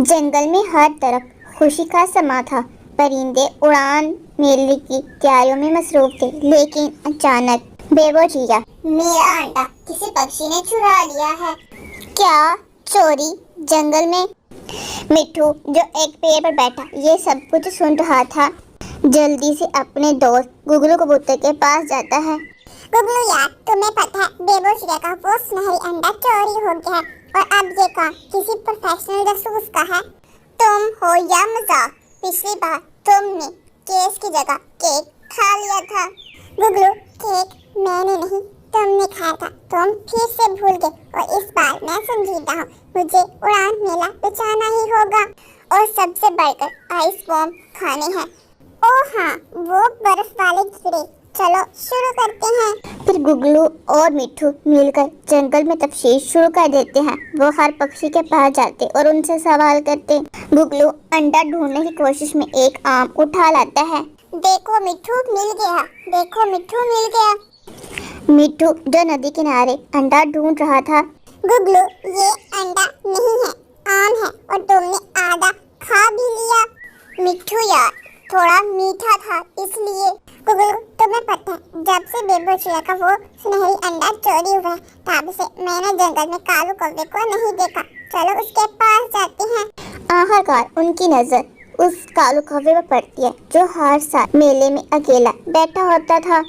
जंगल में हर तरफ खुशी का समा था। परिंदे उड़ान मेले की तैयारियों में मसरूफ थे, लेकिन अचानक बेबो चिड़िया, मेरा अंडा किसी पक्षी ने चुरा लिया है। क्या चोरी? जंगल में मिट्ठू, जो एक पेड़ पर बैठा ये सब कुछ सुन रहा था, जल्दी से अपने दोस्त गुगलू कबूतर के पास जाता है। गुगलू यार, तुम्हें पता है बेबो चिड़िया का वो सुनहरी अंडा चोरी हो गया है और अब ये काम किसी प्रोफेशनल जासूस का है। तुम हो या मजाक? पिछली बार तुमने केस की जगह केक खा लिया था। गुगलू, केक मैंने नहीं तुमने खाया था, तुम फिर से भूल गए और इस बार मैं संजीदा हूँ, मुझे उड़ान मेला बचाना ही होगा और सबसे बढ़कर आइस बॉम्ब खाने हैं। ओह हाँ, वो बर्फ वाले कीड़े। चलो शुरू करते हैं। फिर गुगलू और मिट्ठू मिलकर जंगल में तफ्तीश शुरू कर देते हैं। वो हर पक्षी के पास जाते और उनसे सवाल करते। गुगलू अंडा ढूंढने की कोशिश में एक आम उठा लाता है। देखो मिट्ठू मिल गया, देखो मिट्ठू मिल गया। मिट्ठू जो नदी किनारे अंडा ढूंढ रहा था। गुगलू, ये अंडा नहीं है, आम है और तुमने आधा खा भी लिया। मिट्ठू यार, थोड़ा मीठा था इसलिए। गुगलू, तुम्हें पता है जब से बेबो चिड़िया का वो सुनहरी अंडा चोरी हुआ है तब से मैंने जंगल में कालू कौवे को नहीं देखा। चलो उसके पास जाते हैं। आखिरकार उनकी नजर उस कालू कौवे पर पड़ती है जो हर साल मेले में अकेला बैठा होता था।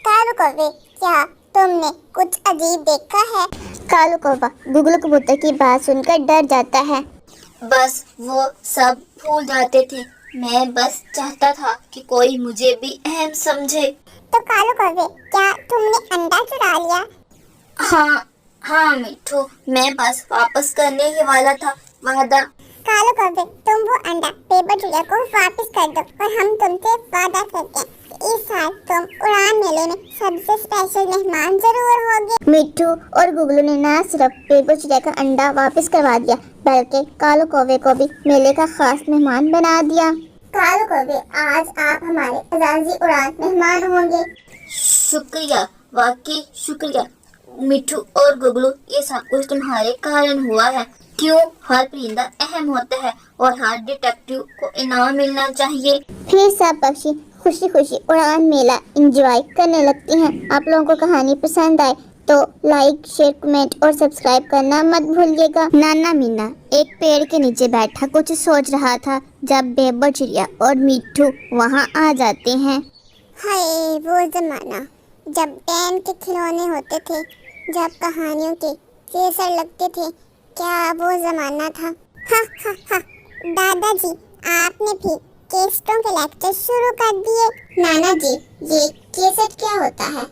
कालू कौवे, क्या तुमने कुछ अजीब देखा है? कालू कौवा गुगलू कबूतर की बात सुनकर डर जाता है। बस वो सब भूल जाते थे, मैं बस चाहता था कि कोई मुझे भी अहम समझे। तो कालू कौवे, क्या तुमने अंडा चुरा लिया? हाँ मिट्ठू, मैं बस वापस करने ही वाला था, वादा। कालू कौवे, तुम वो अंडा बेबो चिड़िया को वापस कर दो और हम तुमसे वादा करते हैं कि इस साल तुम उड़ान मेले में सबसे स्पेशल मेहमान जरूर होगे। मिट्ठू और गुगलू ने न सिर्फ बेबो चिड़िया का अंडा वापस करवा दिया, बल्कि कालू कौवे को भी मेले का खास मेहमान बना दिया। कालू कौवे, आज आप हमारे एजाज़ी उड़ान मेहमान होंगे। शुक्रिया, वाकई शुक्रिया मिट्ठू और गुगलू, ये सब कुछ तुम्हारे कारण हुआ है। क्यों, हर परिंदा अहम होता है और हर डिटेक्टिव को इनाम मिलना चाहिए। फिर सब पक्षी खुशी खुशी उड़ान मेला एंजॉय करने लगते हैं। आप लोगों को कहानी पसंद आए तो लाइक, शेयर, कमेंट और सब्सक्राइब करना मत भूलिएगा। नाना मीना एक पेड़ के नीचे बैठा कुछ सोच रहा था जब बेबो चिड़िया और मिट्ठू वहाँ आ जाते हैं। हाय वो जमाना जब पेन के खिलौने होते थे, जब कहानियों के केसर लगते थे, क्या वो जमाना था। हा हा हा, दादाजी आपने भी केसटों के लेक्चर शुरू कर दिए। नाना जी, ये केसट क्या होता है?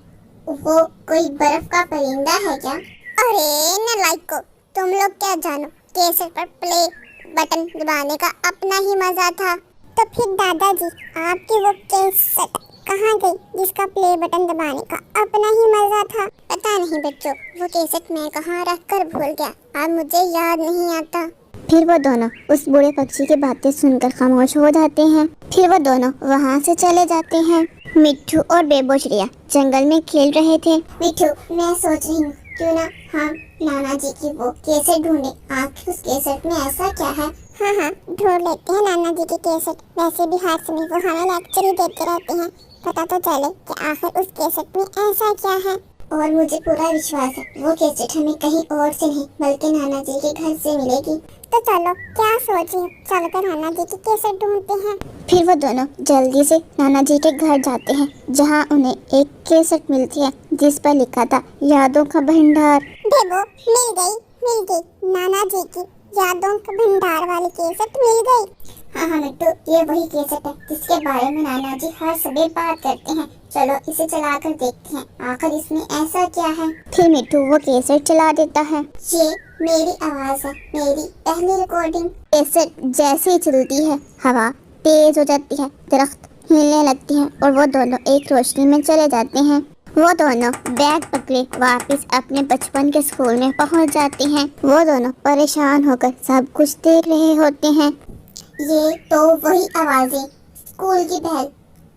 वो कोई बर्फ का परिंदा है क्या? अरे नालायको, तुम लोग क्या जानो, केसट पर प्ले बटन दबाने का अपना ही मजा था। तो फिर दादाजी, आपकी वो केसट कहाँ गई जिसका प्ले बटन दबाने का अपना ही मजा था? पता नहीं बच्चों, वो केसट मैं कहाँ रख कर भूल गया, अब मुझे याद नहीं आता। फिर वो दोनों उस बूढ़े पक्षी की बातें सुनकर खामोश हो जाते हैं। फिर वो दोनों वहाँ से चले जाते हैं। मिट्ठू और बेबो चिड़िया जंगल में खेल रहे थे। मिट्ठू, मैं सोच रही हूँ क्यों ना हम नाना जी की वो केसट ढूंढे, आखिर उस केसट में ऐसा क्या है। हाँ, ढूंढ लेते हैं नाना जी की केसट। वैसे भी हर समय वो हमें लेक्चर ही देते रहते हैं, पता तो चले कि आखिर उस केसट में ऐसा क्या है। और मुझे पूरा विश्वास है वो केसट हमें कहीं और से नहीं बल्कि नाना जी के घर से मिलेगी। तो चलो, क्या सोच रही हो, चलकर नाना जी की केसट ढूंढते हैं। फिर वो दोनों जल्दी से नाना जी के घर जाते हैं, जहाँ उन्हें एक केसट मिलती है जिस पर लिखा था यादों का भंडार। बेबो, मिल गई नाना जी की यादों का भंडार वाली केसट मिल गई। हाँ मिट्टू, ये वही केसट है जिसके बारे में नाना जी हर सुबह बात करते हैं। चलो इसे चलाकर देखते हैं, आखिर इसमें ऐसा क्या है। फिर मिट्ठू वो केसट चला देता है। ये मेरी आवाज है, मेरी पहली रिकॉर्डिंग। केसट जैसे ही चलती है, हवा तेज हो जाती है, दरख्त हिलने लगती है और वो दोनों एक रोशनी में चले जाते हैं। वो दोनों बैग पकड़े वापस अपने बचपन के स्कूल में पहुंच जाते हैं। वो दोनों परेशान होकर सब कुछ देख रहे होते हैं। ये तो वही आवाजें, स्कूल की बेल,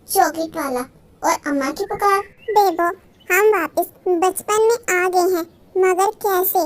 चॉकलेट वाला और अम्मा की पुकार। बेबो, हम वापस बचपन में आ गए हैं, मगर कैसे?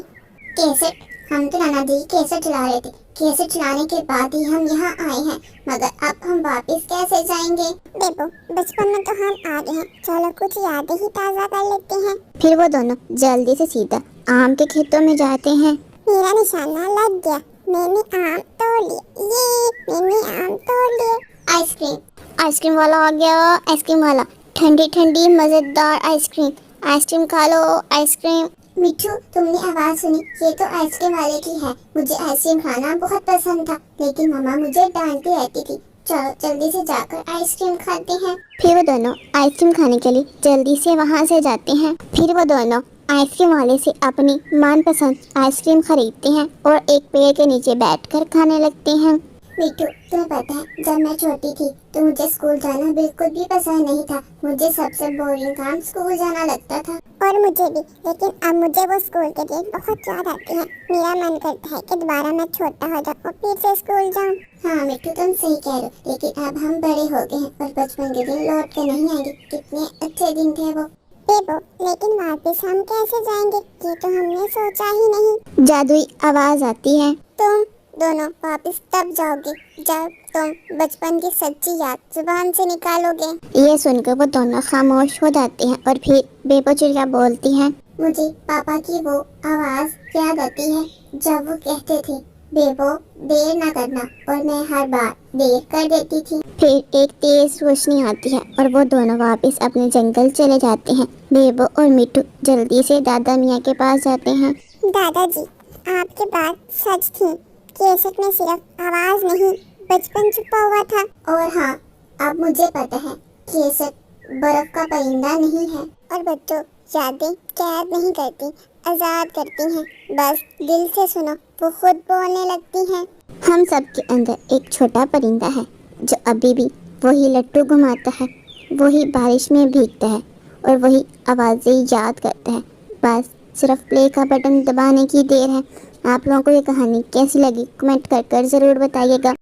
कैसेट, हम तो नाना जी की कैसेट चला रहे थे, कैसे चुराने के बाद ही हम यहाँ आए हैं, मगर अब हम वापस कैसे जाएंगे? बेबो, बचपन में तो हम आ गए हैं, चलो कुछ यादें ही ताज़ा कर लेते हैं। फिर वो दोनों जल्दी से सीधा आम के खेतों में जाते हैं। मेरा निशाना लग गया, मैंने आम तोड़ लिए, ये मैंने आम तोड़ लिए। आइसक्रीम, आइसक्रीम वाला आ गया। आइसक्रीम वाला, ठंडी ठंडी मजेदार आइसक्रीम। आइसक्रीम खा लो, आइसक्रीम। मिठू, तुमने आवाज सुनी? ये तो आइसक्रीम वाले की है। मुझे आइसक्रीम खाना बहुत पसंद था, लेकिन मम्मा मुझे डांटती रहती थी। चलो जल्दी से जाकर आइसक्रीम खाते हैं। फिर वो दोनों आइसक्रीम खाने के लिए जल्दी से वहाँ से जाते हैं। फिर वो दोनों आइसक्रीम वाले से अपनी मनपसंद आइसक्रीम खरीदते हैं और एक पेड़ के नीचे बैठकर खाने लगते हैं। मिठू, तुम्हें पता है जब मैं छोटी थी तो मुझे स्कूल जाना बिल्कुल भी पसंद नहीं था। मुझे सबसे बोरिंग काम स्कूल जाना लगता था। और मुझे भी, लेकिन अब मुझे वो स्कूल के दिन बहुत याद आते हैं। मेरा मन करता है कि दोबारा मैं छोटा हो जाऊं और फिर से स्कूल जाऊं। हाँ मिठू, तुम सही कह रहे हो, लेकिन अब हम बड़े हो गए हैं और बचपन के दिन लौट कर नहीं आएंगे। कितने अच्छे दिन थे वो। बेबो, लेकिन वापस हम कैसे जाएंगे? ये तो हमने सोचा ही नहीं। जादुई आवाज आती है। तुम दोनों वापस तब जाओगे जब तुम बचपन की सच्ची याद जुबान से निकालोगे। ये सुनकर वो दोनों खामोश हो जाते हैं और फिर बेबो चिड़िया बोलती है। मुझे पापा की वो आवाज याद आती है जब वो कहते थे, बेबो देर न करना, और मैं हर बार देर कर देती थी। फिर एक तेज रोशनी आती है और वो दोनों वापस अपने जंगल चले जाते हैं। बेबो और मिट्टू जल्दी से दादा मियाँ के पास जाते हैं। दादाजी, आपकी बात सच थी। केसर में सिर्फ आवाज नहीं, बचपन छुपा हुआ था। और हाँ, अब मुझे पता है केसर बर्फ का परिंदा नहीं है। और बच्चों, यादें कैद नहीं करती, आजाद करती हैं। बस दिल से सुनो, वो खुद बोलने लगती हैं। हम सब के अंदर एक छोटा परिंदा है जो अभी भी वही लट्टू घुमाता है, वही बारिश में भीगता है और वही आवाज़ें याद करता है। बस सिर्फ प्ले का बटन दबाने की देर है। आप लोगों को ये कहानी कैसी लगी कमेंट कर ज़रूर बताइएगा।